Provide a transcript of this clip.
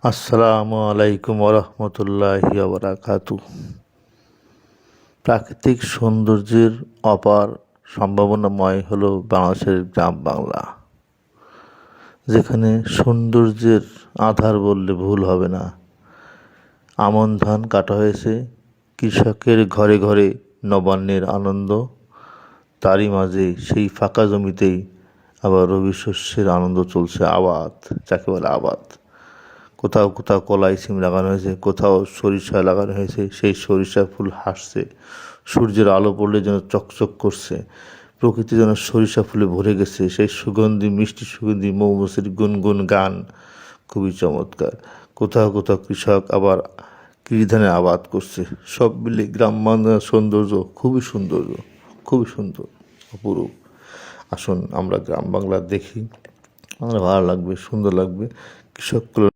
আসসালামু আলাইকুম ওরহমতুল্লাহি ওবারাকাতু। প্রাকৃতিক সৌন্দর্যের অপার সম্ভাবনাময় হলো বাংলাদেশের গ্রাম বাংলা, যেখানে সৌন্দর্যের আধার বললে ভুল হবে না। আমন ধান কাটা হয়েছে, কৃষকের ঘরে ঘরে নবান্নের আনন্দ, তারই মাঝে সেই ফাঁকা জমিতেই আবার রবি শস্যের আনন্দ চলছে। আবাদ, যাকে বলে আবাদ। কোথাও কোথাও কলাই সিম লাগানো হয়েছে, কোথাও সরিষা লাগানো হয়েছে। সেই সরিষা ফুল হাসছে, সূর্যের আলো পড়লে যেন চকচক করছে। প্রকৃতি যেন সরিষা ফুলে ভরে গেছে। সেই সুগন্ধি, মিষ্টি সুগন্ধি, মৌমাছির গুনগুন গান খুবই চমৎকার। কোথাও কোথাও কৃষক আবার কৃষিধানের আবাদ করছে। সব মিলে গ্রাম বাংলার সৌন্দর্য খুবই সুন্দর, অপরূপ। আসুন আমরা গ্রাম বাংলা দেখি, আমরা ভালো লাগবে, সুন্দর লাগবে। কৃষকগুলো